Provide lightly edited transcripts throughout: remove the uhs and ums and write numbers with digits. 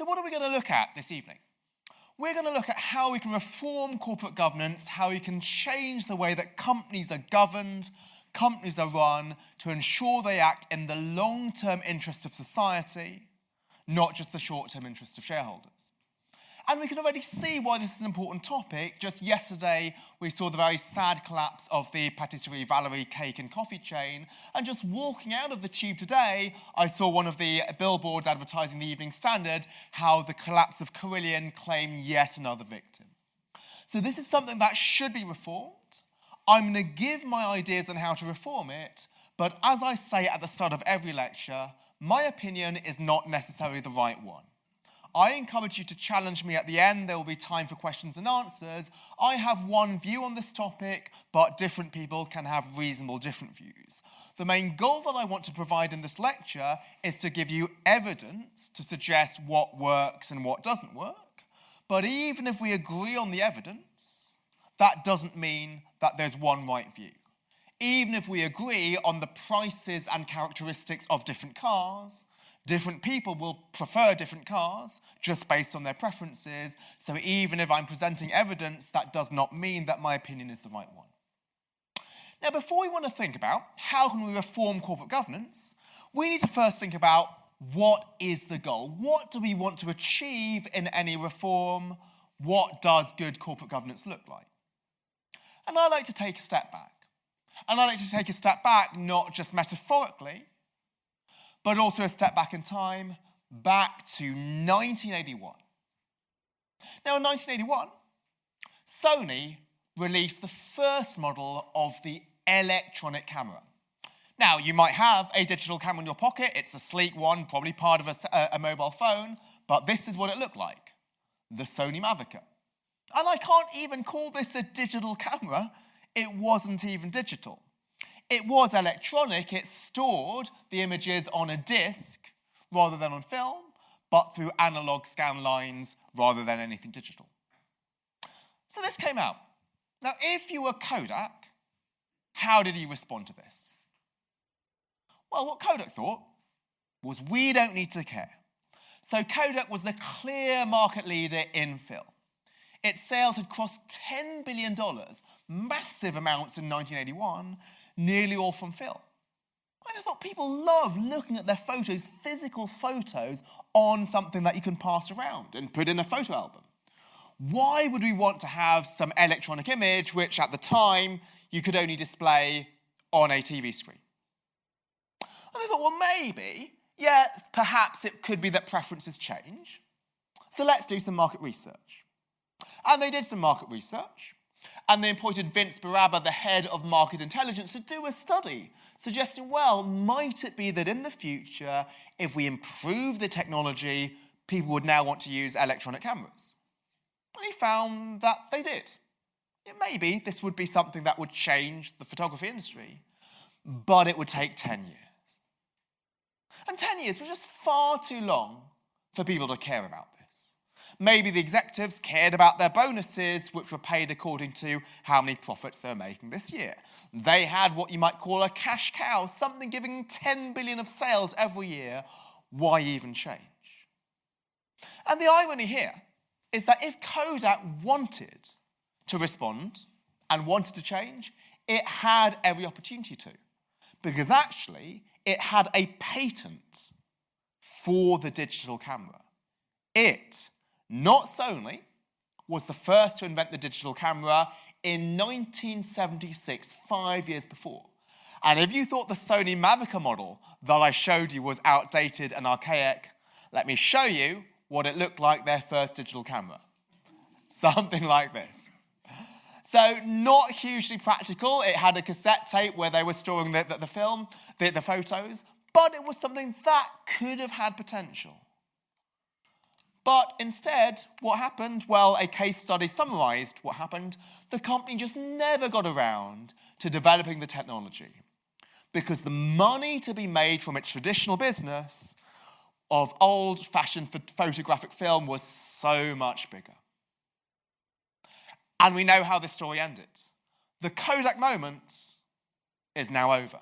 So what are we going to look at this evening? We're going to look at how we can reform corporate governance, how we can change the way that companies are governed, companies are run, to ensure they act in the long-term interests of society, not just the short-term interests of shareholders. And we can already see why this is an important topic. Just yesterday, we saw the very sad collapse of the patisserie Valerie cake and coffee chain. And just walking out of the tube today, I saw one of the billboards advertising the Evening Standard, how the collapse of Carillion claimed yet another victim. So this is something that should be reformed. I'm going to give my ideas on how to reform it. But as I say at the start of every lecture, my opinion is not necessarily the right one. I encourage you to challenge me at the end. There will be time for questions and answers. I have one view on this topic, but different people can have reasonable different views. The main goal that I want to provide in this lecture is to give you evidence to suggest what works and what doesn't work. But even if we agree on the evidence, that doesn't mean that there's one right view. Even if we agree on the prices and characteristics of different cars, different people will prefer different cars just based on their preferences. So even if I'm presenting evidence, that does not mean that my opinion is the right one. Now, before we want to think about how can we reform corporate governance, we need to first think about what is the goal? What do we want to achieve in any reform? What does good corporate governance look like? And I like to take a step back. And I like to take a step back not just metaphorically, but also a step back in time, back to 1981. Now, in 1981, Sony released the first model of the electronic camera. Now, you might have a digital camera in your pocket. It's a sleek one, probably part of a mobile phone, but this is what it looked like, the Sony Mavica. And I can't even call this a digital camera. It wasn't even digital. It was electronic. It stored the images on a disc rather than on film, but through analog scan lines rather than anything digital. So this came out. Now, if you were Kodak, how did you respond to this? Well, what Kodak thought was, we don't need to care. So Kodak was the clear market leader in film. Its sales had crossed $10 billion, massive amounts in 1981, nearly all from film. I thought people love looking at their photos, physical photos, on something that you can pass around and put in a photo album. Why would we want to have some electronic image, which at the time you could only display on a TV screen? And I thought, well, maybe, yeah, perhaps it could be that preferences change. So let's do some market research. And they did some market research. And they appointed Vince Baraba, the head of market intelligence, to do a study suggesting, well, might it be that in the future, if we improve the technology, people would now want to use electronic cameras? And he found that they did. Yeah, maybe this would be something that would change the photography industry, but it would take 10 years. And 10 years was just far too long for people to care about this. Maybe the executives cared about their bonuses, which were paid according to how many profits they were making this year. They had what you might call a cash cow, something giving 10 billion of sales every year. Why even change? And the irony here is that if Kodak wanted to respond and wanted to change, it had every opportunity to, because actually it had a patent for the digital camera. It, not Sony, was the first to invent the digital camera in 1976, 5 years before. And if you thought the Sony Mavica model that I showed you was outdated and archaic, let me show you what it looked like, their first digital camera. Something like this. So not hugely practical. It had a cassette tape where they were storing the film, the photos, but it was something that could have had potential. But instead, what happened? Well, a case study summarized what happened. The company just never got around to developing the technology because the money to be made from its traditional business of old-fashioned photographic film was so much bigger. And we know how this story ended. The Kodak moment is now over.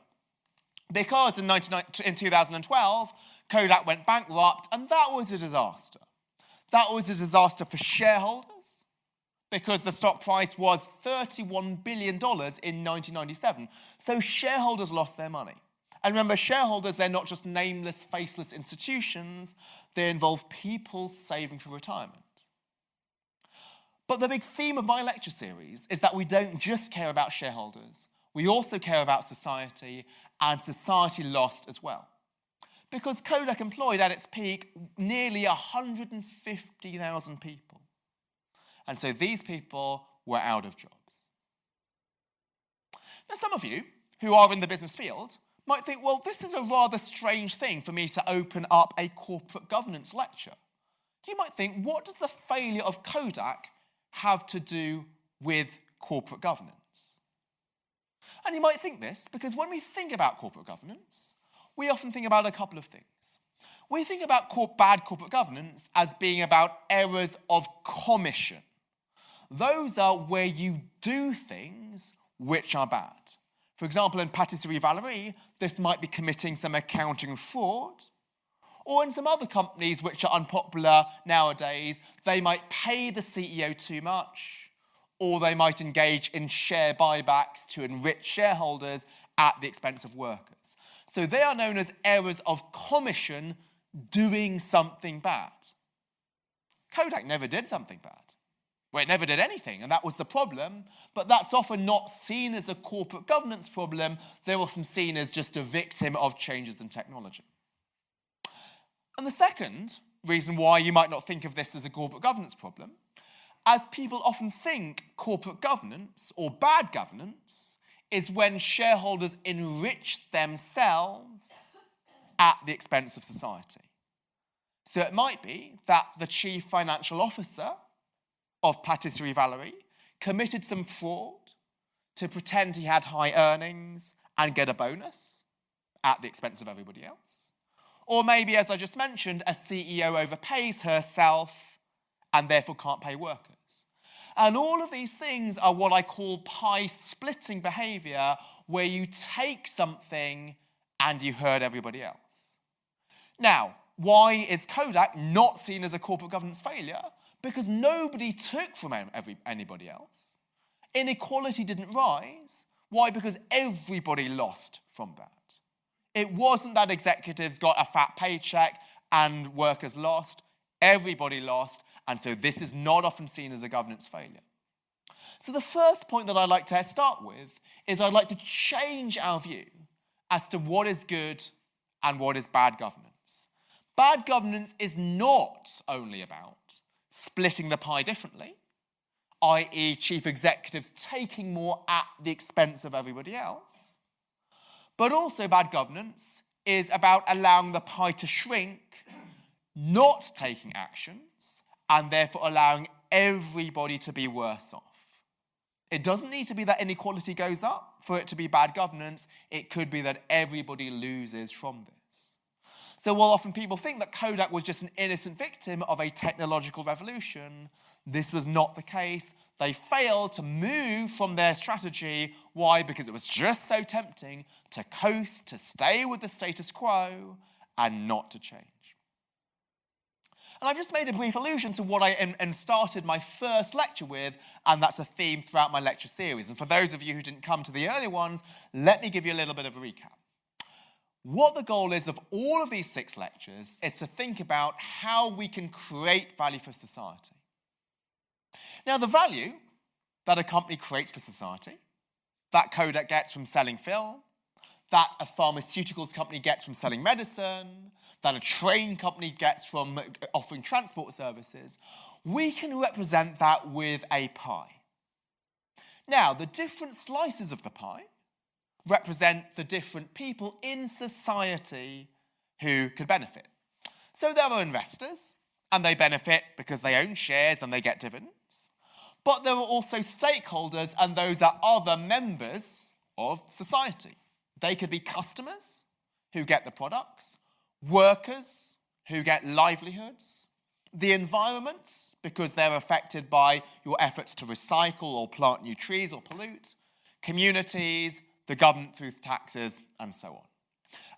Because in 2012, Kodak went bankrupt, and that was a disaster. That was a disaster for shareholders because the stock price was $31 billion in 1997. So shareholders lost their money. And remember, shareholders, they're not just nameless, faceless institutions. They involve people saving for retirement. But the big theme of my lecture series is that we don't just care about shareholders. We also care about society, and society lost as well. Because Kodak employed at its peak nearly 150,000 people. And so these people were out of jobs. Now, some of you who are in the business field might think, well, this is a rather strange thing for me to open up a corporate governance lecture. You might think, what does the failure of Kodak have to do with corporate governance? And you might think this because when we think about corporate governance, we often think about a couple of things. We think about bad corporate governance as being about errors of commission. Those are where you do things which are bad. For example, in Patisserie Valerie, this might be committing some accounting fraud. Or in some other companies which are unpopular nowadays, they might pay the CEO too much, or they might engage in share buybacks to enrich shareholders at the expense of workers. So they are known as errors of commission, doing something bad. Kodak never did something bad. Well, it never did anything, and that was the problem, but that's often not seen as a corporate governance problem. They're often seen as just a victim of changes in technology. And the second reason why you might not think of this as a corporate governance problem, as people often think corporate governance or bad governance is when shareholders enrich themselves at the expense of society. So it might be that the chief financial officer of Patisserie Valerie committed some fraud to pretend he had high earnings and get a bonus at the expense of everybody else. Or maybe, as I just mentioned, a CEO overpays herself and therefore can't pay workers. And all of these things are what I call pie-splitting behavior, where you take something and you hurt everybody else. Now, why is Kodak not seen as a corporate governance failure? Because nobody took from anybody else. Inequality didn't rise. Why? Because everybody lost from that. It wasn't that executives got a fat paycheck and workers lost. Everybody lost, and so this is not often seen as a governance failure. So the first point that I'd like to start with is I'd like to change our view as to what is good and what is bad governance. Bad governance is not only about splitting the pie differently, i.e. chief executives taking more at the expense of everybody else, but also bad governance is about allowing the pie to shrink, not taking actions, and therefore allowing everybody to be worse off. It doesn't need to be that inequality goes up for it to be bad governance. It could be that everybody loses from this. So while often people think that Kodak was just an innocent victim of a technological revolution, this was not the case. They failed to move from their strategy. Why? Because it was just so tempting to coast, to stay with the status quo, and not to change. And I've just made a brief allusion to what I started my first lecture with, and that's a theme throughout my lecture series. And for those of you who didn't come to the early ones, let me give you a little bit of a recap. What the goal is of all of these 6 lectures is to think about how we can create value for society. Now, the value that a company creates for society, that Kodak gets from selling film, that a pharmaceuticals company gets from selling medicine, that a train company gets from offering transport services, we can represent that with a pie. Now, the different slices of the pie represent the different people in society who could benefit. So there are investors, and they benefit because they own shares and they get dividends. But there are also stakeholders, and those are other members of society. They could be customers who get the products, workers who get livelihoods, the environment because they're affected by your efforts to recycle or plant new trees or pollute, communities, the government through taxes, and so on.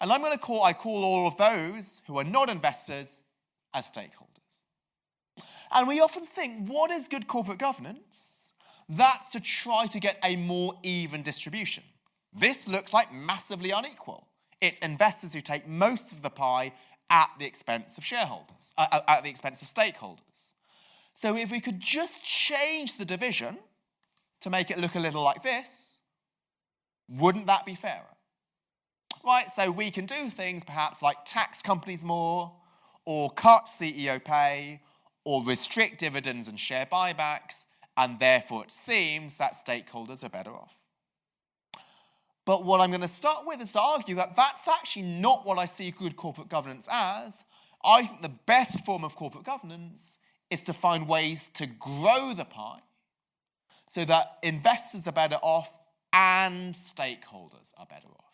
And I call all of those who are not investors as stakeholders. And we often think, what is good corporate governance? That's to try to get a more even distribution. This looks like massively unequal. It's investors who take most of the pie at the expense of shareholders, at the expense of stakeholders. So if we could just change the division to make it look a little like this, wouldn't that be fairer? Right, so we can do things perhaps like tax companies more, or cut CEO pay, or restrict dividends and share buybacks, and therefore it seems that stakeholders are better off. But what I'm going to start with is to argue that that's actually not what I see good corporate governance as. I think the best form of corporate governance is to find ways to grow the pie so that investors are better off and stakeholders are better off.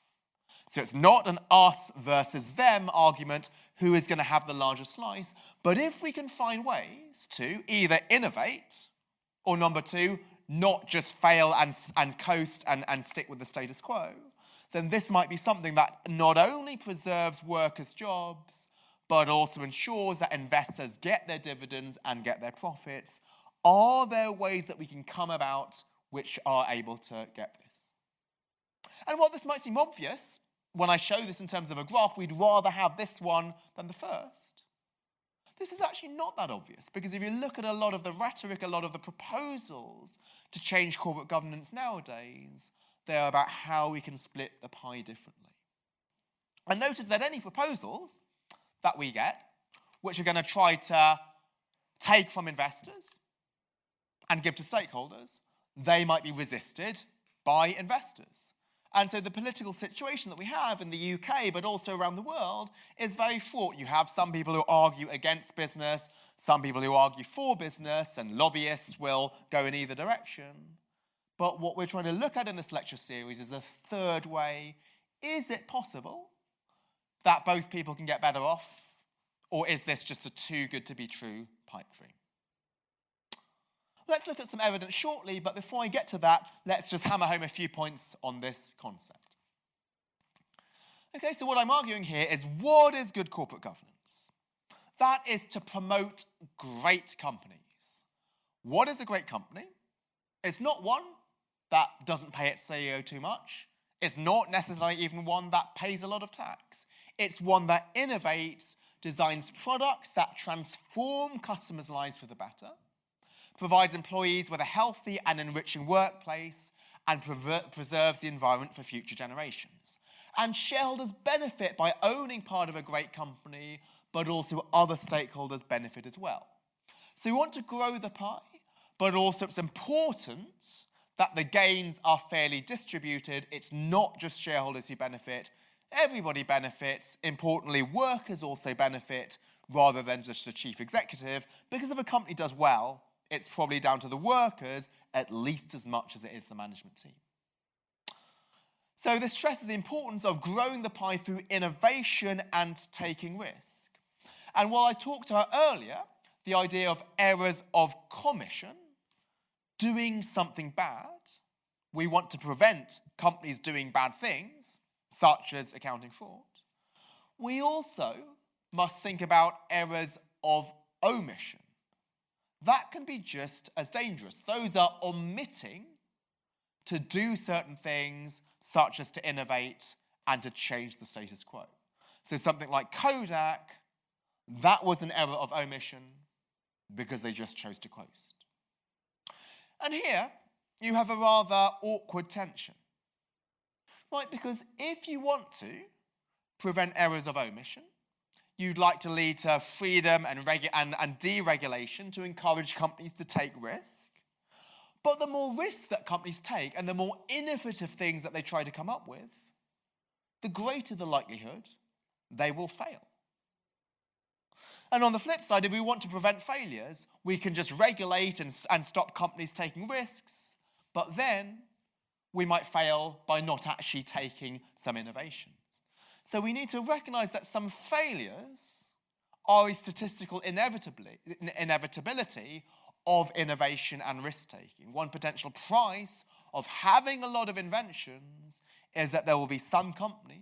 So it's not an us versus them argument, who is going to have the larger slice, but if we can find ways to either innovate or, number two, not just fail and coast and stick with the status quo, then this might be something that not only preserves workers' jobs, but also ensures that investors get their dividends and get their profits. Are there ways that we can come about which are able to get this? And while this might seem obvious, when I show this in terms of a graph, we'd rather have this one than the first. This is actually not that obvious, because if you look at a lot of the rhetoric, a lot of the proposals to change corporate governance nowadays, they are about how we can split the pie differently. And notice that any proposals that we get, which are going to try to take from investors and give to stakeholders, they might be resisted by investors. And so the political situation that we have in the UK, but also around the world, is very fraught. You have some people who argue against business, some people who argue for business, and lobbyists will go in either direction. But what we're trying to look at in this lecture series is a third way. Is it possible that both people can get better off? Or is this just a too good to be true pipe dream? Let's look at some evidence shortly, but before I get to that, let's just hammer home a few points on this concept. Okay, so what I'm arguing here is, what is good corporate governance? That is to promote great companies. What is a great company? It's not one that doesn't pay its CEO too much. It's not necessarily even one that pays a lot of tax. It's one that innovates, designs products that transform customers' lives for the better, provides employees with a healthy and enriching workplace, and preserves the environment for future generations. And shareholders benefit by owning part of a great company, but also other stakeholders benefit as well. So we want to grow the pie, but also it's important that the gains are fairly distributed. It's not just shareholders who benefit. Everybody benefits. Importantly, workers also benefit, rather than just the chief executive, because if a company does well, it's probably down to the workers at least as much as it is the management team. So this stresses the importance of growing the pie through innovation and taking risk. And while I talked about earlier the idea of errors of commission, doing something bad, we want to prevent companies doing bad things, such as accounting fraud, we also must think about errors of omission. That can be just as dangerous. Those are omitting to do certain things, such as to innovate and to change the status quo. So something like Kodak, that was an error of omission because they just chose to coast. And here, you have a rather awkward tension. Right, because if you want to prevent errors of omission, you'd like to lead to freedom and deregulation to encourage companies to take risk. But the more risk that companies take and the more innovative things that they try to come up with, the greater the likelihood they will fail. And on the flip side, if we want to prevent failures, we can just regulate and stop companies taking risks, but then we might fail by not actually taking some innovations. So we need to recognize that some failures are a statistical inevitability of innovation and risk-taking. One potential price of having a lot of inventions is that there will be some companies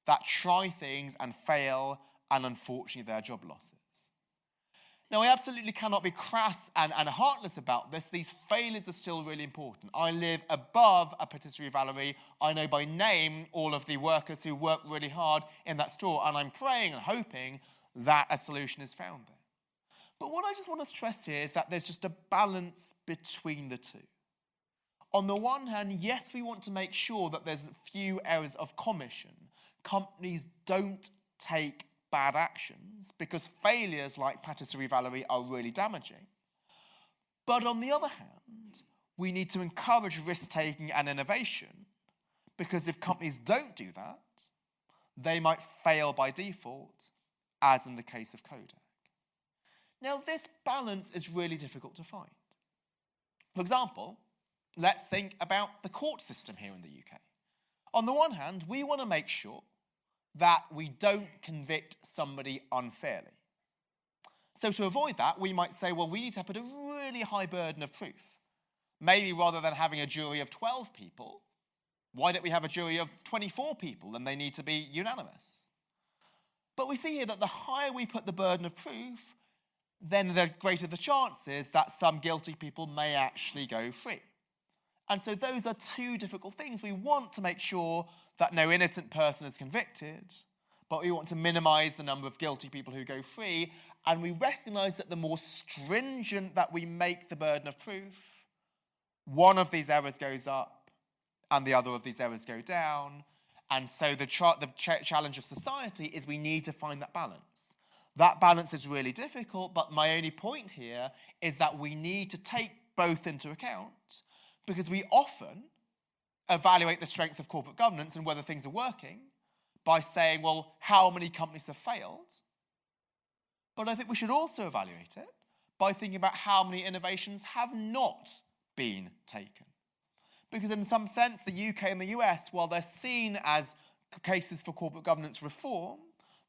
that try things and fail, and unfortunately, there are job losses. Now, I absolutely cannot be crass and heartless about this. These failures are still really important. I live above a patisserie Valerie. I know by name all of the workers who work really hard in that store, and I'm praying and hoping that a solution is found there. But what I just want to stress here is that there's just a balance between the two. On the one hand, yes, we want to make sure that there's few errors of commission. Companies don't take bad actions because failures like Patisserie Valerie are really damaging. But on the other hand, we need to encourage risk-taking and innovation because if companies don't do that, they might fail by default, as in the case of Kodak. Now, this balance is really difficult to find. For example, let's think about the court system here in the UK. On the one hand, we want to make sure that we don't convict somebody unfairly. So to avoid that, we might say, well, we need to put a really high burden of proof. Maybe rather than having a jury of 12 people, why don't we have a jury of 24 people and they need to be unanimous? But we see here that the higher we put the burden of proof, then the greater the chances that some guilty people may actually go free. And so those are two difficult things. We want to make sure that no innocent person is convicted, but we want to minimize the number of guilty people who go free. And we recognize that the more stringent that we make the burden of proof, one of these errors goes up and the other of these errors go down. And so the challenge of society is we need to find that balance. That balance is really difficult, but my only point here is that we need to take both into account because we often evaluate the strength of corporate governance and whether things are working by saying, well, how many companies have failed? But I think we should also evaluate it by thinking about how many innovations have not been taken. Because in some sense, the UK and the US, while they're seen as cases for corporate governance reform,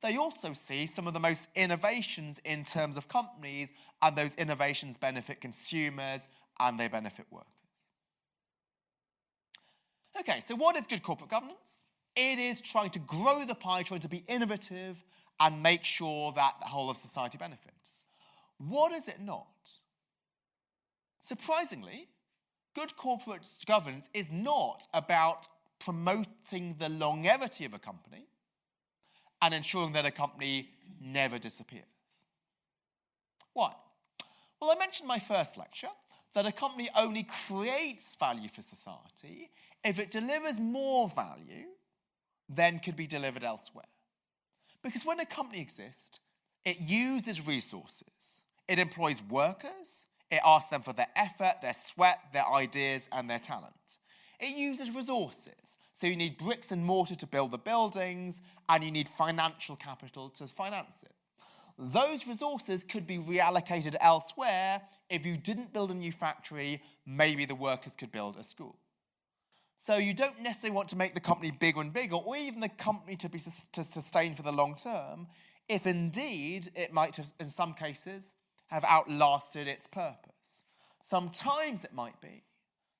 they also see some of the most innovations in terms of companies, and those innovations benefit consumers and they benefit workers. Okay, so what is good corporate governance? It is trying to grow the pie, trying to be innovative and make sure that the whole of society benefits. What is it not? Surprisingly, good corporate governance is not about promoting the longevity of a company and ensuring that a company never disappears. Why? Well, I mentioned in my first lecture that a company only creates value for society if it delivers more value than could be delivered elsewhere. Because when a company exists, it uses resources. It employs workers. It asks them for their effort, their sweat, their ideas, and their talent. It uses resources. So you need bricks and mortar to build the buildings, and you need financial capital to finance it. Those resources could be reallocated elsewhere. If you didn't build a new factory, maybe the workers could build a school. So you don't necessarily want to make the company bigger and bigger, or even the company to sustain for the long term, if indeed it might have, in some cases, have outlasted its purpose. Sometimes it might be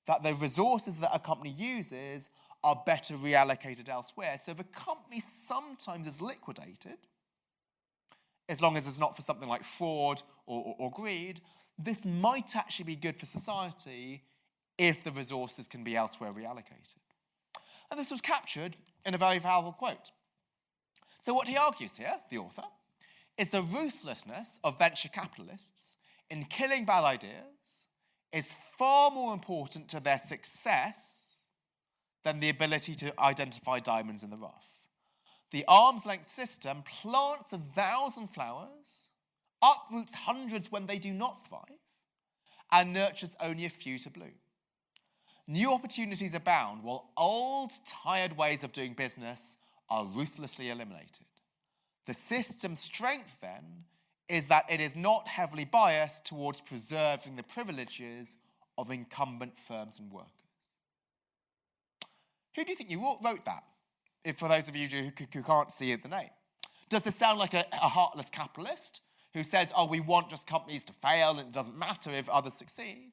that the resources that a company uses are better reallocated elsewhere. So if a company sometimes is liquidated, as long as it's not for something like fraud or greed, this might actually be good for society if the resources can be elsewhere reallocated. And this was captured in a very powerful quote. So what he argues here, the author, is the ruthlessness of venture capitalists in killing bad ideas is far more important to their success than the ability to identify diamonds in the rough. The arm's-length system plants 1,000 flowers, uproots hundreds when they do not thrive, and nurtures only a few to bloom. New opportunities abound, while old, tired ways of doing business are ruthlessly eliminated. The system's strength, then, is that it is not heavily biased towards preserving the privileges of incumbent firms and workers. Who do you think wrote that? If for those of you who can't see the name. Does this sound like a heartless capitalist who says, oh, we want just companies to fail and it doesn't matter if others succeed?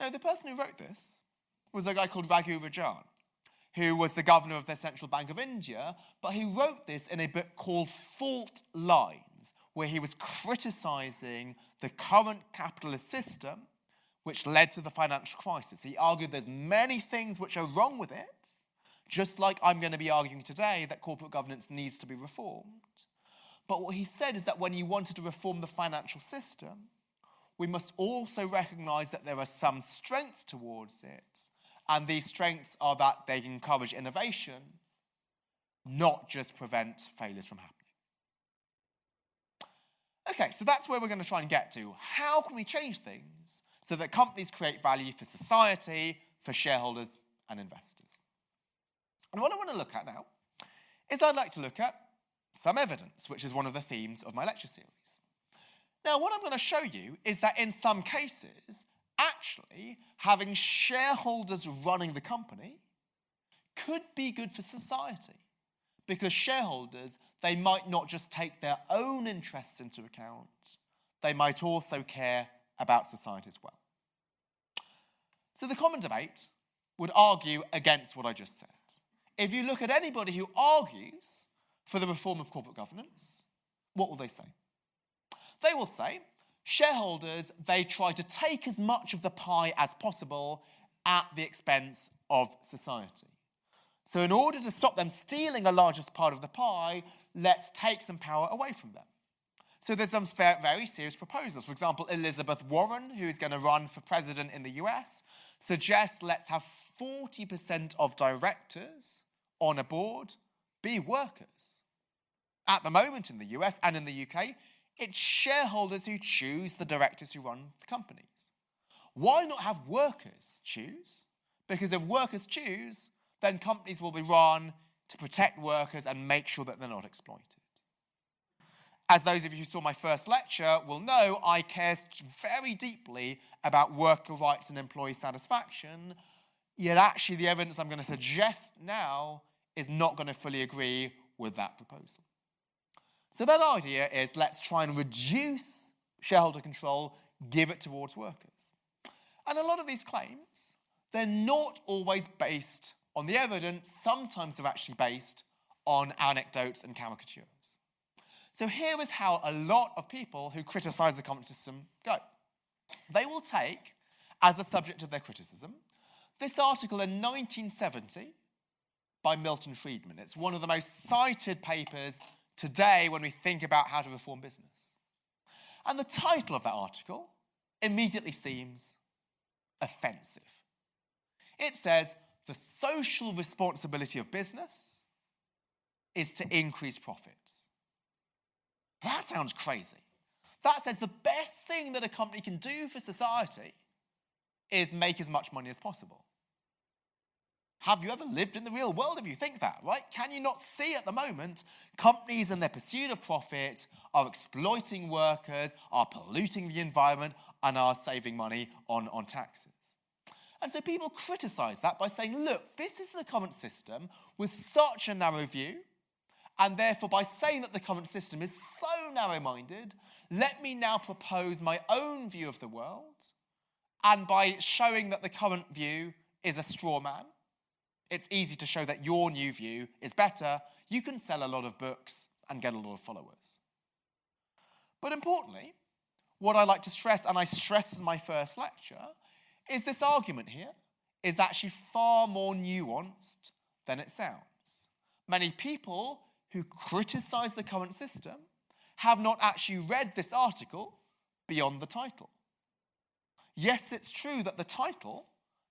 No, the person who wrote this was a guy called Raghu Rajan, who was the governor of the Central Bank of India, but he wrote this in a book called Fault Lines, where he was criticising the current capitalist system, which led to the financial crisis. He argued there's many things which are wrong with it, just like I'm going to be arguing today that corporate governance needs to be reformed. But what he said is that when you wanted to reform the financial system, we must also recognise that there are some strengths towards it, and these strengths are that they encourage innovation, not just prevent failures from happening. Okay, so that's where we're going to try and get to. How can we change things so that companies create value for society, for shareholders and investors? And what I want to look at now is I'd like to look at some evidence, which is one of the themes of my lecture series. Now, what I'm going to show you is that in some cases, actually, having shareholders running the company could be good for society, because shareholders, they might not just take their own interests into account, they might also care about society as well. So the common debate would argue against what I just said. If you look at anybody who argues for the reform of corporate governance, what will they say? They will say, shareholders, they try to take as much of the pie as possible at the expense of society. So in order to stop them stealing the largest part of the pie, let's take some power away from them. So there's some very serious proposals. For example, Elizabeth Warren, who is going to run for president in the US, suggests let's have 40% of directors on a board be workers. At the moment in the US and in the UK, it's shareholders who choose the directors who run the companies. Why not have workers choose? Because if workers choose, then companies will be run to protect workers and make sure that they're not exploited. As those of you who saw my first lecture will know, I care very deeply about worker rights and employee satisfaction, yet actually the evidence I'm going to suggest now is not going to fully agree with that proposal. So that idea is let's try and reduce shareholder control, give it towards workers. And a lot of these claims, they're not always based on the evidence. Sometimes they're actually based on anecdotes and caricatures. So here is how a lot of people who criticize the current system go. They will take, as the subject of their criticism, this article in 1970 by Milton Friedman. It's one of the most cited papers today when we think about how to reform business. And the title of that article immediately seems offensive. It says, the social responsibility of business is to increase profits. That sounds crazy. That says the best thing that a company can do for society is make as much money as possible. Have you ever lived in the real world if you think that, right? Can you not see at the moment companies in their pursuit of profit are exploiting workers, are polluting the environment, and are saving money on taxes? And so people criticize that by saying, look, this is the current system with such a narrow view, and therefore by saying that the current system is so narrow-minded, let me now propose my own view of the world, and by showing that the current view is a straw man, it's easy to show that your new view is better. You can sell a lot of books and get a lot of followers. But importantly, what I like to stress, and I stressed in my first lecture, is this argument here is actually far more nuanced than it sounds. Many people who criticize the current system have not actually read this article beyond the title. Yes, it's true that the title,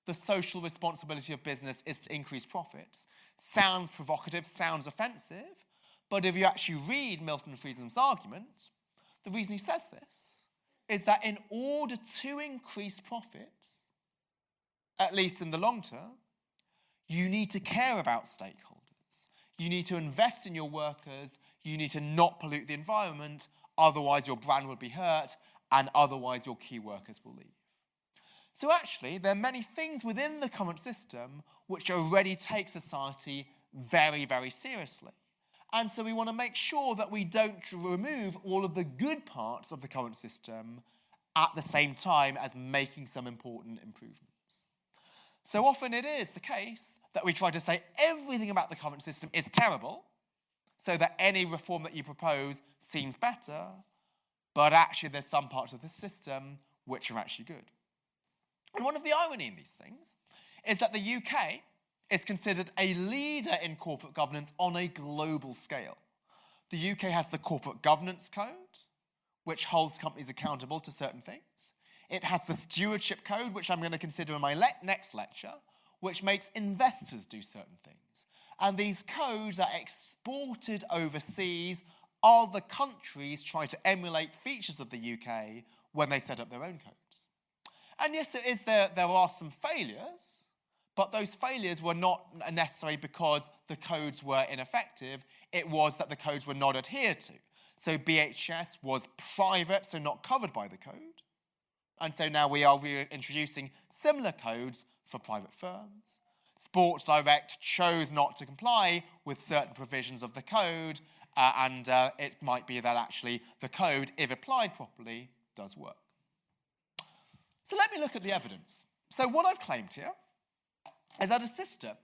the social responsibility of business is to increase profits, sounds provocative, sounds offensive, but if you actually read Milton Friedman's argument, the reason he says this is that in order to increase profits, at least in the long term, you need to care about stakeholders. You need to invest in your workers. You need to not pollute the environment. Otherwise, your brand will be hurt, and otherwise, your key workers will leave. So actually, there are many things within the current system which already take society very, very seriously. And so we want to make sure that we don't remove all of the good parts of the current system at the same time as making some important improvements. So often it is the case that we try to say everything about the current system is terrible, so that any reform that you propose seems better. but actually there's some parts of the system which are actually good. And one of the irony in these things is that the UK is considered a leader in corporate governance on a global scale. The UK has the Corporate Governance Code, which holds companies accountable to certain things. It has the Stewardship Code, which I'm going to consider in my next lecture, which makes investors do certain things. And these codes are exported overseas. Other countries try to emulate features of the UK when they set up their own codes. And yes, there are some failures, but those failures were not necessary because the codes were ineffective. It was that the codes were not adhered to. So BHS was private, so not covered by the code. And so now we are reintroducing similar codes for private firms. Sports Direct chose not to comply with certain provisions of the code, and it might be that actually the code, if applied properly, does work. So let me look at the evidence. So what I've claimed here is that a system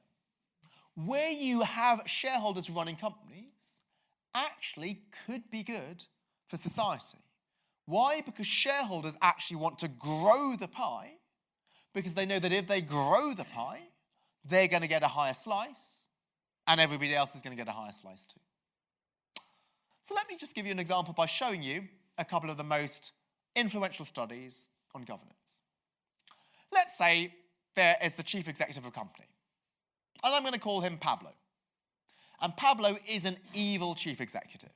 where you have shareholders running companies actually could be good for society. Why? Because shareholders actually want to grow the pie, because they know that if they grow the pie, they're going to get a higher slice, and everybody else is going to get a higher slice too. So let me just give you an example by showing you a couple of the most influential studies on governance. Let's say there is the chief executive of a company, and I'm going to call him Pablo. And Pablo is an evil chief executive.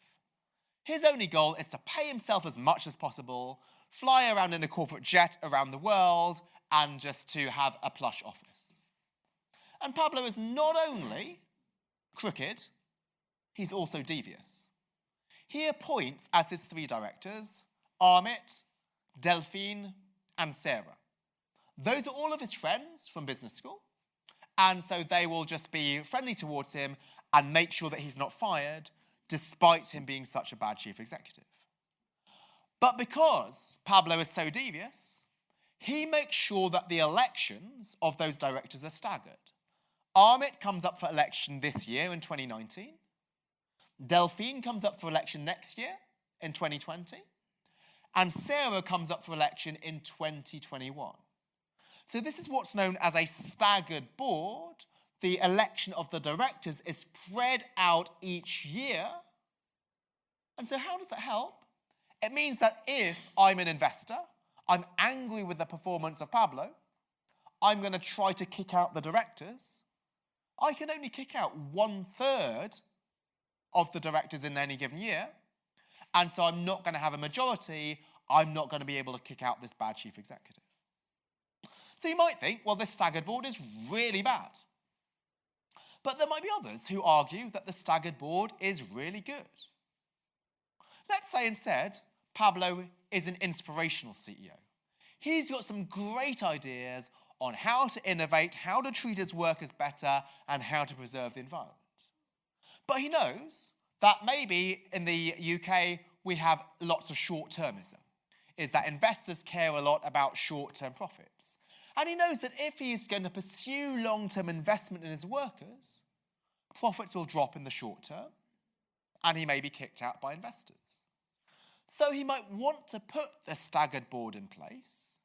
His only goal is to pay himself as much as possible, fly around in a corporate jet around the world, and just to have a plush office. And Pablo is not only crooked, he's also devious. He appoints as his three directors Amit, Delphine, and Sarah. Those are all of his friends from business school, and so they will just be friendly towards him and make sure that he's not fired, despite him being such a bad chief executive. But because Pablo is so devious, he makes sure that the elections of those directors are staggered. Amit comes up for election this year in 2019. Delphine comes up for election next year in 2020. And Sarah comes up for election in 2021. So this is what's known as a staggered board. The election of the directors is spread out each year. And so how does that help? It means that if I'm an investor, I'm angry with the performance of Pablo, I'm going to try to kick out the directors. I can only kick out 1/3 of the directors in any given year. And so I'm not going to have a majority. I'm not going to be able to kick out this bad chief executive. So you might think, well, this staggered board is really bad. But there might be others who argue that the staggered board is really good. Let's say instead, Pablo is an inspirational CEO. He's got some great ideas on how to innovate, how to treat his workers better, and how to preserve the environment. But he knows that maybe in the UK we have lots of short-termism, is that investors care a lot about short-term profits. And he knows that if he's going to pursue long-term investment in his workers, profits will drop in the short term, and he may be kicked out by investors. So he might want to put the staggered board in place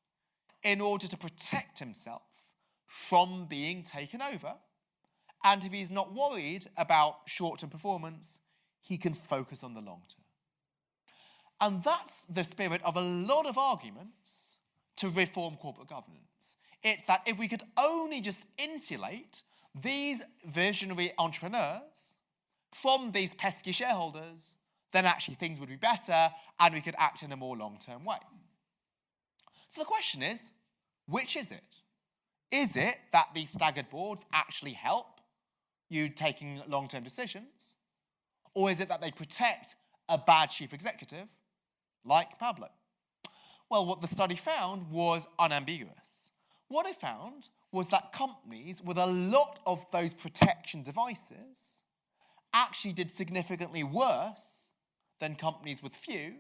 in order to protect himself from being taken over. And if he's not worried about short-term performance, he can focus on the long term. And that's the spirit of a lot of arguments to reform corporate governance. It's that if we could only just insulate these visionary entrepreneurs from these pesky shareholders, then actually things would be better and we could act in a more long-term way. So the question is, which is it? Is it that these staggered boards actually help you taking long-term decisions? Or is it that they protect a bad chief executive like Pablo? Well, what the study found was unambiguous. What it found was that companies with a lot of those protection devices actually did significantly worse than companies with few,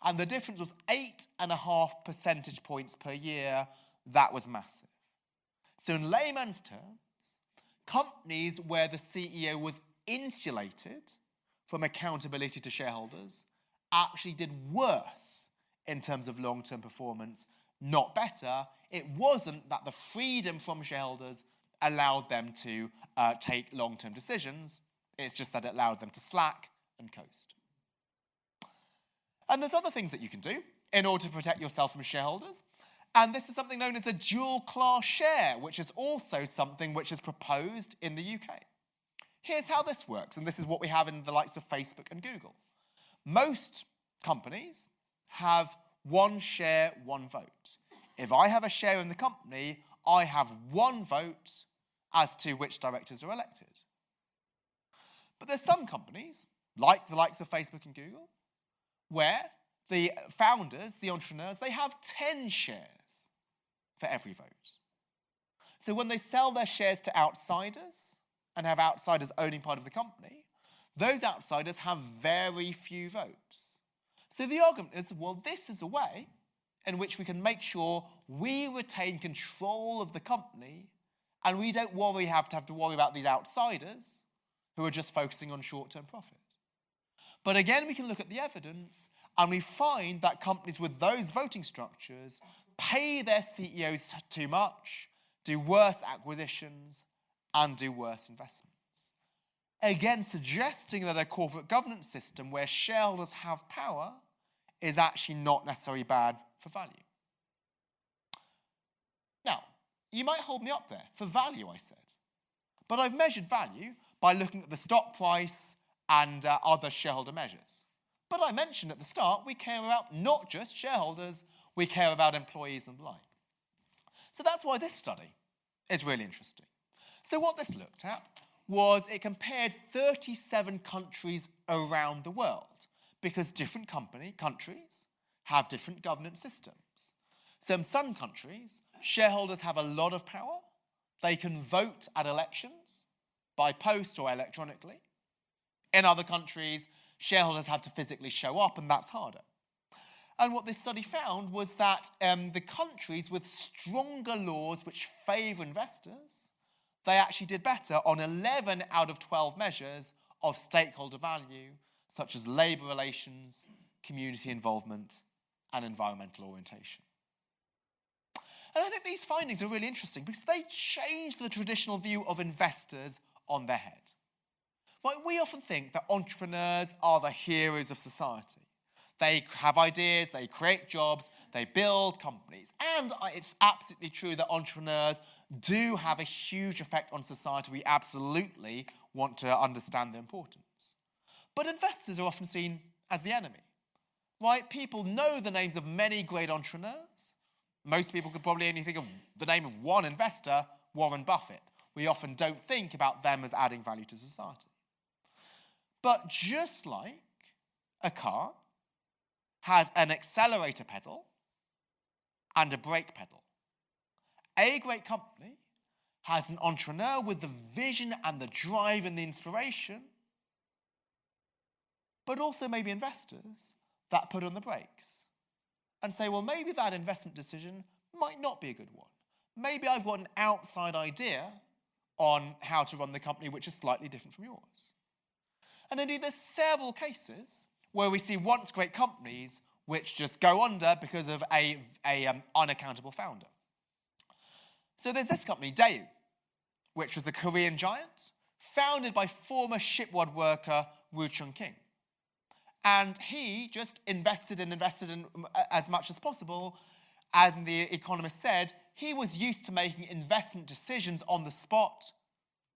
and the difference was 8.5 percentage points per year. That was massive. So in layman's terms, companies where the CEO was insulated from accountability to shareholders actually did worse in terms of long-term performance, not better. It wasn't that the freedom from shareholders allowed them to take long-term decisions. It's just that it allowed them to slack and coast. And there's other things that you can do in order to protect yourself from shareholders. And this is something known as a dual-class share, which is also something which is proposed in the UK. Here's how this works, and this is what we have in the likes of Facebook and Google. Most companies have one share, one vote. If I have a share in the company, I have one vote as to which directors are elected. But there's some companies, like the likes of Facebook and Google, where the founders, the entrepreneurs, they have 10 shares for every vote. So when they sell their shares to outsiders and have outsiders owning part of the company, those outsiders have very few votes. So the argument is, well, this is a way in which we can make sure we retain control of the company and we don't have to worry about these outsiders who are just focusing on short-term profit. But again, we can look at the evidence and we find that companies with those voting structures pay their CEOs too much, do worse acquisitions, and do worse investments. Again, suggesting that a corporate governance system where shareholders have power is actually not necessarily bad for value. Now, you might hold me up there. For value, I said. But I've measured value by looking at the stock price and other shareholder measures. But I mentioned at the start, we care about not just shareholders, we care about employees and the like. So that's why this study is really interesting. So what this looked at was it compared 37 countries around the world because different countries have different governance systems. So in some countries, shareholders have a lot of power. They can vote at elections by post or electronically. In other countries, shareholders have to physically show up, and that's harder. And what this study found was that the countries with stronger laws which favour investors, they actually did better on 11 out of 12 measures of stakeholder value, such as labour relations, community involvement, and environmental orientation. And I think these findings are really interesting because they change the traditional view of investors on their head. Right? We often think that entrepreneurs are the heroes of society. They have ideas, they create jobs, they build companies. And it's absolutely true that entrepreneurs do have a huge effect on society. We absolutely want to understand their importance. But investors are often seen as the enemy. Right? People know the names of many great entrepreneurs. Most people could probably only think of the name of one investor, Warren Buffett. We often don't think about them as adding value to society. But just like a car has an accelerator pedal and a brake pedal, a great company has an entrepreneur with the vision and the drive and the inspiration, but also maybe investors that put on the brakes and say, well, maybe that investment decision might not be a good one. Maybe I've got an outside idea on how to run the company which is slightly different from yours. And indeed, there's several cases where we see once great companies which just go under because of a unaccountable founder. So there's this company, Daewoo, which was a Korean giant, founded by former shipyard worker Woo Chung-king. And he just invested in as much as possible. As The Economist said, he was used to making investment decisions on the spot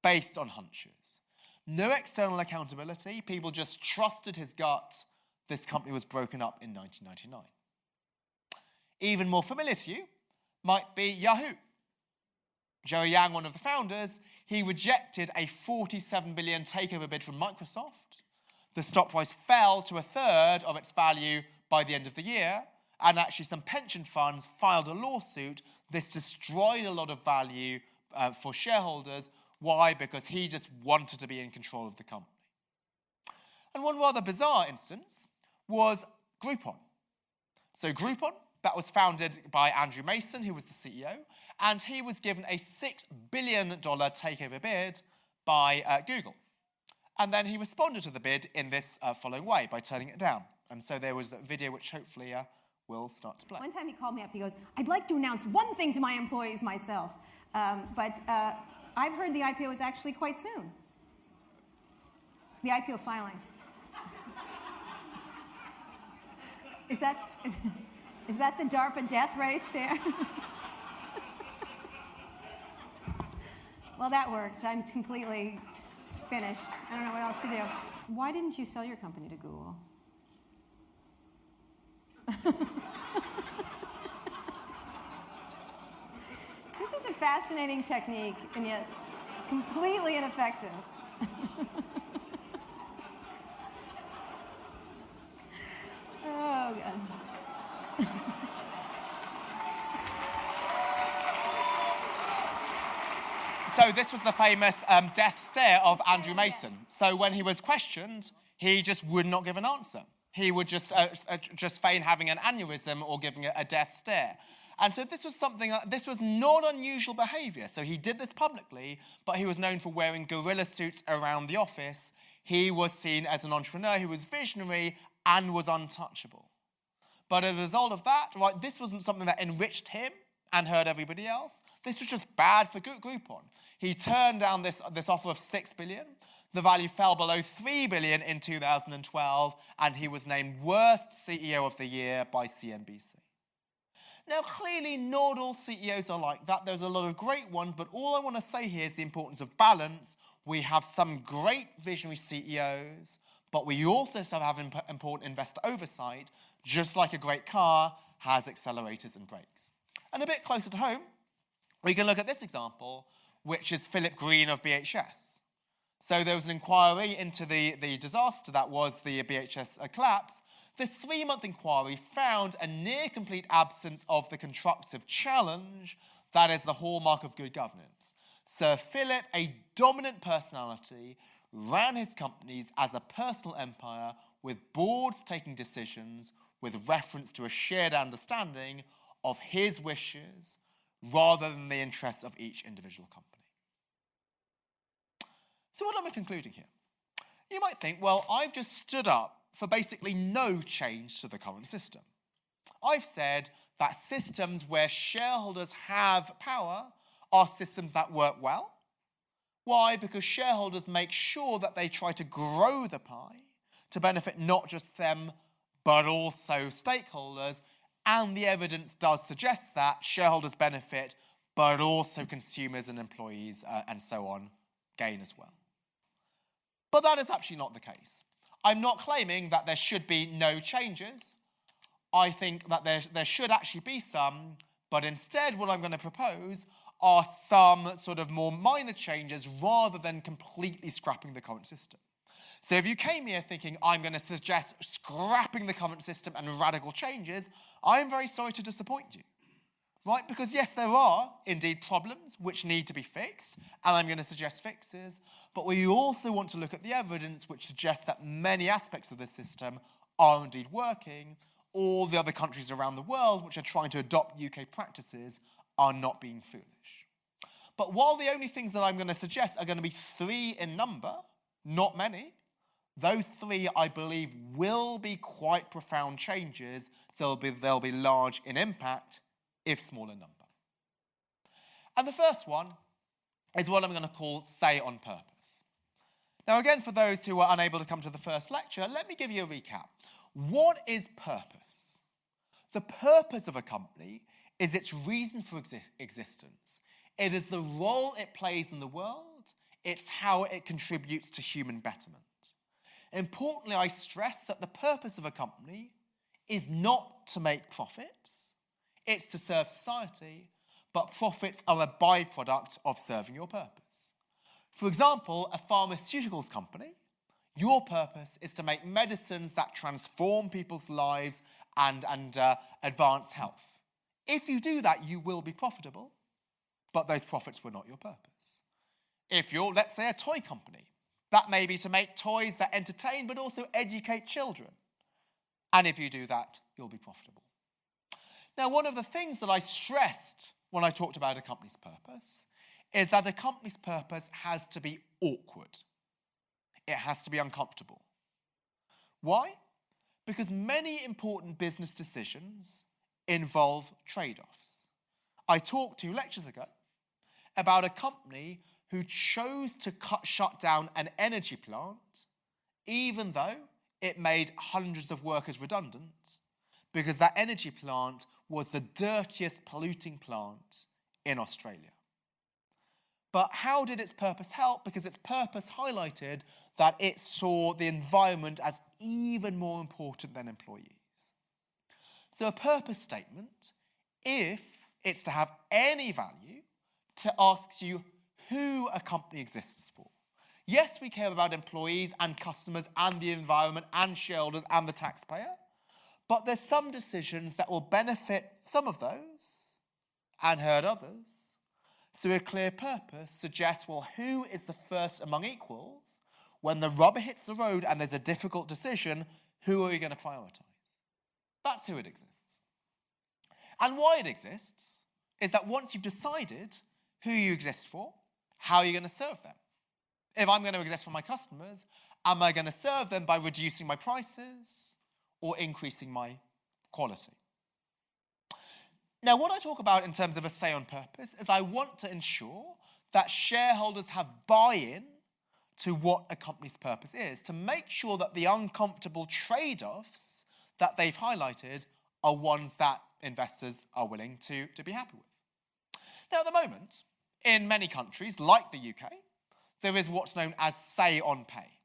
based on hunches. No external accountability. People just trusted his gut. This company was broken up in 1999. Even more familiar to you might be Yahoo. Joe Yang, one of the founders, he rejected a $47 billion takeover bid from Microsoft. The stock price fell to a third of its value by the end of the year, and actually some pension funds filed a lawsuit. This destroyed a lot of value for shareholders. Why? Because he just wanted to be in control of the company. And one rather bizarre instance was Groupon. So Groupon, that was founded by Andrew Mason, who was the CEO, and he was given a $6 billion takeover bid by Google. And then he responded to the bid in this following way, by turning it down. And so there was that video which hopefully will start to play. One time he called me up, he goes, I'd like to announce one thing to my employees myself, but I've heard the IPO is actually quite soon. The IPO filing. Is that the DARPA death race stare? Well, that worked. I'm completely finished. I don't know what else to do. Why didn't you sell your company to Google? This is a fascinating technique, and yet completely ineffective. Oh, God. So this was the famous death stare of Andrew Mason. So when he was questioned, he just would not give an answer. He would just feign having an aneurysm or giving a death stare. And so this was not unusual behaviour. So he did this publicly, but he was known for wearing gorilla suits around the office. He was seen as an entrepreneur who was visionary and was untouchable. But as a result of that, right, this wasn't something that enriched him and hurt everybody else. This was just bad for Groupon. He turned down this offer of $6 billion. The value fell below $3 billion in 2012, and he was named Worst CEO of the Year by CNBC. Now, clearly, not all CEOs are like that. There's a lot of great ones, but all I want to say here is the importance of balance. We have some great visionary CEOs, but we also still have important investor oversight, just like a great car has accelerators and brakes. And a bit closer to home, we can look at this example, which is Philip Green of BHS. So there was an inquiry into the disaster that was the BHS collapse. This 3-month inquiry found a near-complete absence of the constructive challenge that is the hallmark of good governance. Sir Philip, a dominant personality, ran his companies as a personal empire with boards taking decisions with reference to a shared understanding of his wishes rather than the interests of each individual company. So what am I concluding here? You might think, well, I've just stood up for basically no change to the current system. I've said that systems where shareholders have power are systems that work well. Why? Because shareholders make sure that they try to grow the pie to benefit not just them, but also stakeholders. And the evidence does suggest that shareholders benefit, but also consumers and employees and so on gain as well. But that is actually not the case. I'm not claiming that there should be no changes. I think that there should actually be some, but instead what I'm going to propose are some sort of more minor changes rather than completely scrapping the current system. So if you came here thinking I'm going to suggest scrapping the current system and radical changes, I'm very sorry to disappoint you. Right? Because yes, there are indeed problems which need to be fixed, and I'm going to suggest fixes, but we also want to look at the evidence which suggests that many aspects of this system are indeed working. All the other countries around the world which are trying to adopt UK practices are not being foolish. But while the only things that I'm going to suggest are going to be 3 in number, not many, those 3, I believe, will be quite profound changes, so they'll be large in impact, if small in number. And the first one is what I'm going to call say on purpose. Now again, for those who are unable to come to the first lecture, let me give you a recap. What is purpose? The purpose of a company is its reason for existence. It is the role it plays in the world. It's how it contributes to human betterment. Importantly, I stress that the purpose of a company is not to make profits. It's to serve society, but profits are a byproduct of serving your purpose. For example, a pharmaceuticals company, your purpose is to make medicines that transform people's lives and advance health. If you do that, you will be profitable, but those profits were not your purpose. If you're, let's say, a toy company, that may be to make toys that entertain but also educate children. And if you do that, you'll be profitable. Now, one of the things that I stressed when I talked about a company's purpose is that a company's purpose has to be awkward. It has to be uncomfortable. Why? Because many important business decisions involve trade-offs. I talked 2 lectures ago about a company who chose to shut down an energy plant even though it made hundreds of workers redundant, because that energy plant was the dirtiest polluting plant in Australia. But how did its purpose help? Because its purpose highlighted that it saw the environment as even more important than employees. So a purpose statement, if it's to have any value, asks you who a company exists for. Yes, we care about employees and customers and the environment and shareholders and the taxpayer, but there's some decisions that will benefit some of those and hurt others. So a clear purpose suggests, well, who is the first among equals? When the rubber hits the road and there's a difficult decision, who are we going to prioritise? That's who it exists. And why it exists is that once you've decided who you exist for, how are you going to serve them? If I'm going to exist for my customers, am I going to serve them by reducing my prices or increasing my quality? Now, what I talk about in terms of a say on purpose is I want to ensure that shareholders have buy-in to what a company's purpose is, to make sure that the uncomfortable trade-offs that they've highlighted are ones that investors are willing to be happy with. Now, at the moment, in many countries, like the UK, there is what's known as say on pay.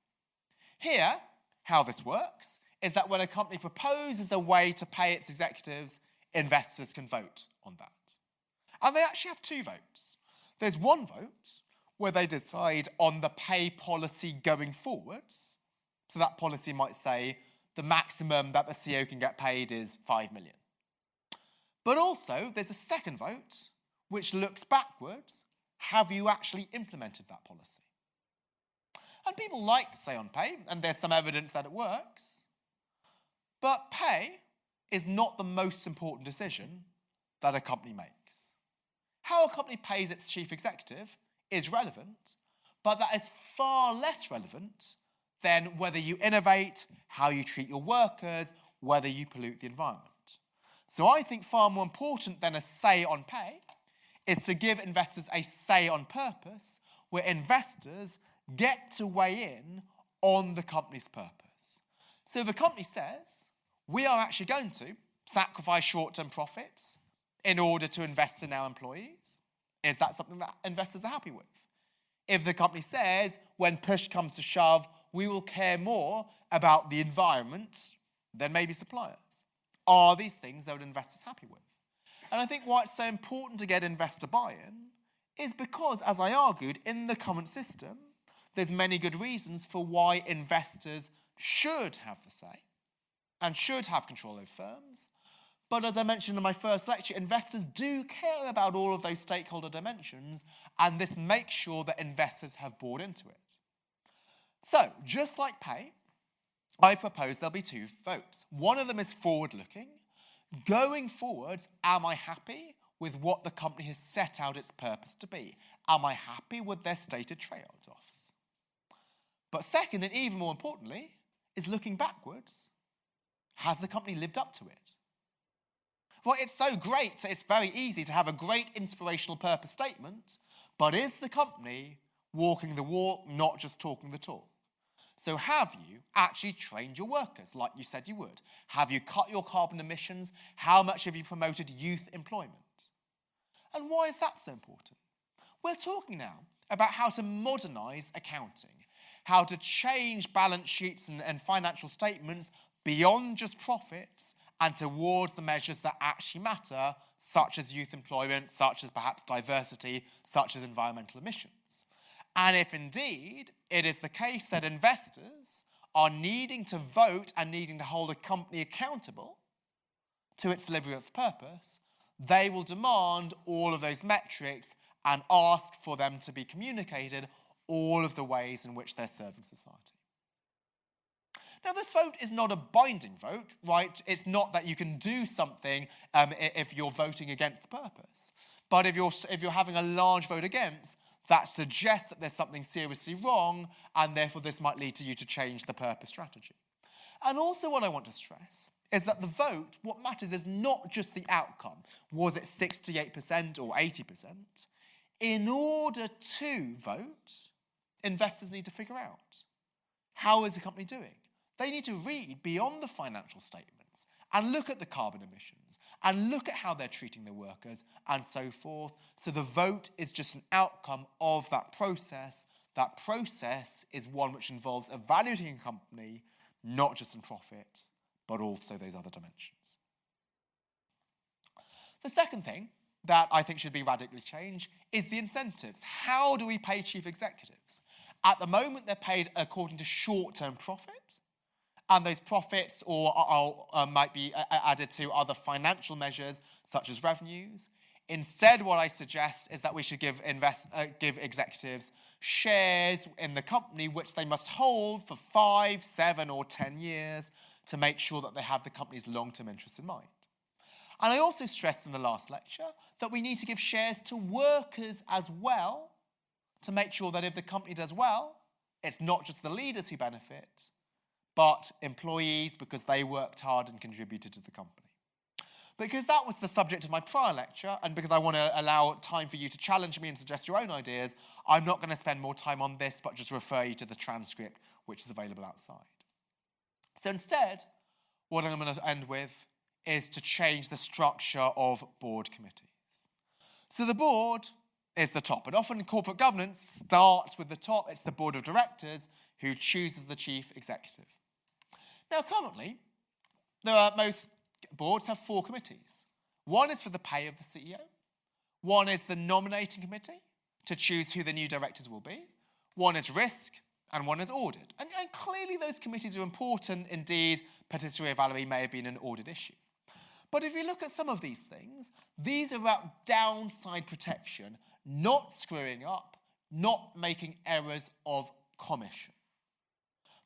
Here, how this works is that when a company proposes a way to pay its executives, investors can vote on that. And they actually have 2 votes. There's one vote where they decide on the pay policy going forwards. So that policy might say the maximum that the CEO can get paid is 5 million. But also, there's a second vote which looks backwards. Have you actually implemented that policy? And people like say on pay, and there's some evidence that it works. But pay is not the most important decision that a company makes. How a company pays its chief executive is relevant, but that is far less relevant than whether you innovate, how you treat your workers, whether you pollute the environment. So I think far more important than a say on pay is to give investors a say on purpose, where investors get to weigh in on the company's purpose. So if a company says, we are actually going to sacrifice short-term profits in order to invest in our employees, is that something that investors are happy with? If the company says, when push comes to shove, we will care more about the environment than maybe suppliers, are these things that investors are happy with? And I think why it's so important to get investor buy-in is because, as I argued, in the current system, there's many good reasons for why investors should have the say and should have control over firms. But as I mentioned in my first lecture, investors do care about all of those stakeholder dimensions, and this makes sure that investors have bought into it. So, just like pay, I propose there'll be 2 votes. One of them is forward-looking. Going forwards, am I happy with what the company has set out its purpose to be? Am I happy with their stated trade-offs? But second, and even more importantly, is looking backwards. Has the company lived up to it? Well, it's so great, so it's very easy to have a great inspirational purpose statement, but is the company walking the walk, not just talking the talk? So have you actually trained your workers like you said you would? Have you cut your carbon emissions? How much have you promoted youth employment? And why is that so important? We're talking now about how to modernise accounting, how to change balance sheets and financial statements beyond just profits and towards the measures that actually matter, such as youth employment, such as perhaps diversity, such as environmental emissions. And if indeed it is the case that investors are needing to vote and needing to hold a company accountable to its delivery of purpose, they will demand all of those metrics and ask for them to be communicated all of the ways in which they're serving society. Now, this vote is not a binding vote, right? It's not that you can do something if you're voting against the purpose. But if you're having a large vote against, that suggests that there's something seriously wrong, and therefore this might lead to you to change the purpose strategy. And also what I want to stress is that the vote, what matters is not just the outcome. Was it 68% or 80%? In order to vote, investors need to figure out, how is the company doing? They need to read beyond the financial statements and look at the carbon emissions and look at how they're treating their workers and so forth. So the vote is just an outcome of that process. That process is one which involves evaluating a company, not just in profit, but also those other dimensions. The second thing that I think should be radically changed is the incentives. How do we pay chief executives? At the moment, they're paid according to short-term profit, and those profits might be added to other financial measures, such as revenues. Instead, what I suggest is that we should give executives shares in the company which they must hold for 5, 7, or 10 years to make sure that they have the company's long-term interests in mind. And I also stressed in the last lecture that we need to give shares to workers as well to make sure that if the company does well, it's not just the leaders who benefit, but employees because they worked hard and contributed to the company. Because that was the subject of my prior lecture, and because I want to allow time for you to challenge me and suggest your own ideas, I'm not going to spend more time on this, but just refer you to the transcript, which is available outside. So instead, what I'm going to end with is to change the structure of board committees. So the board is the top, and often corporate governance starts with the top. It's the board of directors who chooses the chief executive. Now, currently, most boards have 4 committees. One is for the pay of the CEO. One is the nominating committee to choose who the new directors will be. One is risk, and one is audit. And clearly those committees are important. Indeed, patisserie valerie may have been an audit issue. But if you look at some of these things, these are about downside protection, not screwing up, not making errors of commission.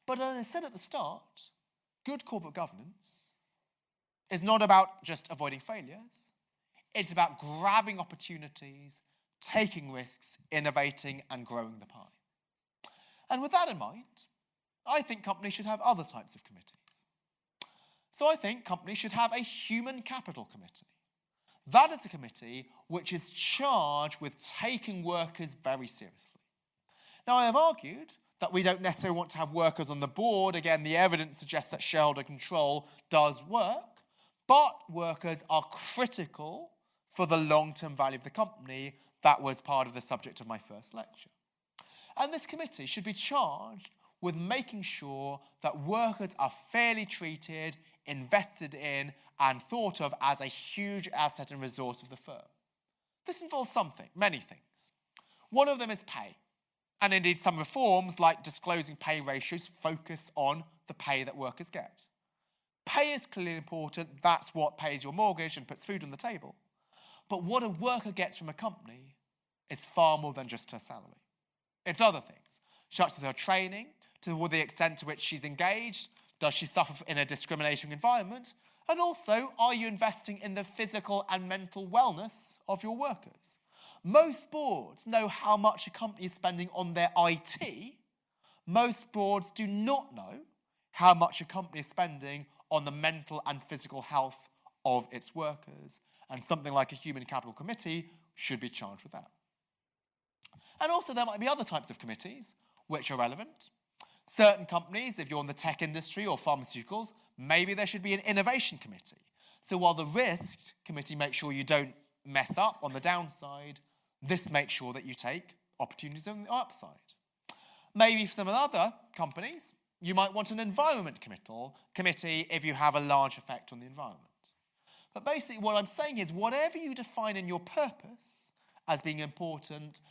But as I said at the start, good corporate governance is not about just avoiding failures. It's about grabbing opportunities, taking risks, innovating, and growing the pie. And with that in mind, I think companies should have other types of committees. So I think companies should have a human capital committee. That is a committee which is charged with taking workers very seriously. Now, I have argued that we don't necessarily want to have workers on the board. Again, the evidence suggests that shareholder control does work, but workers are critical for the long-term value of the company. That was part of the subject of my first lecture. And this committee should be charged with making sure that workers are fairly treated, invested in, and thought of as a huge asset and resource of the firm. This involves many things. One of them is pay. And indeed, some reforms, like disclosing pay ratios, focus on the pay that workers get. Pay is clearly important. That's what pays your mortgage and puts food on the table. But what a worker gets from a company is far more than just her salary. It's other things, such as her training, to the extent to which she's engaged. Does she suffer in a discriminating environment? And also, are you investing in the physical and mental wellness of your workers? Most boards know how much a company is spending on their IT. Most boards do not know how much a company is spending on the mental and physical health of its workers. And something like a human capital committee should be charged with that. And also, there might be other types of committees which are relevant. Certain companies, if you're in the tech industry or pharmaceuticals, maybe there should be an innovation committee. So while the risks committee makes sure you don't mess up on the downside, this makes sure that you take opportunities on the upside. Maybe for some other companies, you might want an environment committee if you have a large effect on the environment. But basically what I'm saying is whatever you define in your purpose as being important,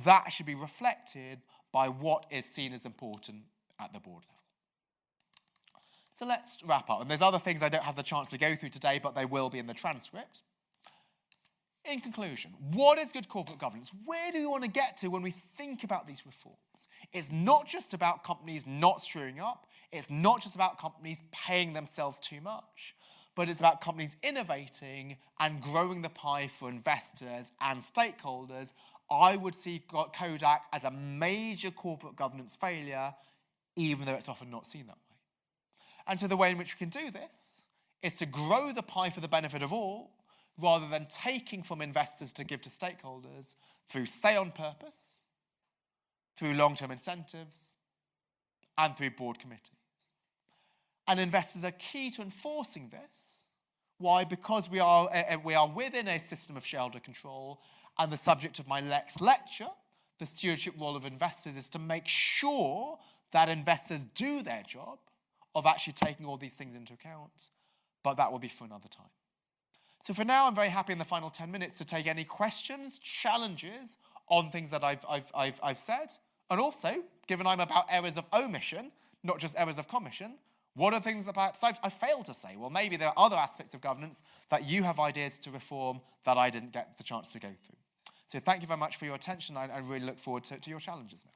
that should be reflected by what is seen as important at the board level. So let's wrap up. And there's other things I don't have the chance to go through today, but they will be in the transcript. In conclusion, what is good corporate governance? Where do we want to get to when we think about these reforms? It's not just about companies not screwing up. It's not just about companies paying themselves too much. But it's about companies innovating and growing the pie for investors and stakeholders. I would see Kodak as a major corporate governance failure, even though it's often not seen that way. And so the way in which we can do this is to grow the pie for the benefit of all, rather than taking from investors to give to stakeholders through say on purpose, through long-term incentives, and through board committees. And investors are key to enforcing this. Why? Because we are within a system of shareholder control, and the subject of my next lecture, the stewardship role of investors, is to make sure that investors do their job of actually taking all these things into account. But that will be for another time. So for now, I'm very happy in the final 10 minutes to take any questions, challenges on things that I've said. And also, given I'm about errors of omission, not just errors of commission, what are things that perhaps I failed to say? Well, maybe there are other aspects of governance that you have ideas to reform that I didn't get the chance to go through. So thank you very much for your attention. I really look forward to your challenges now.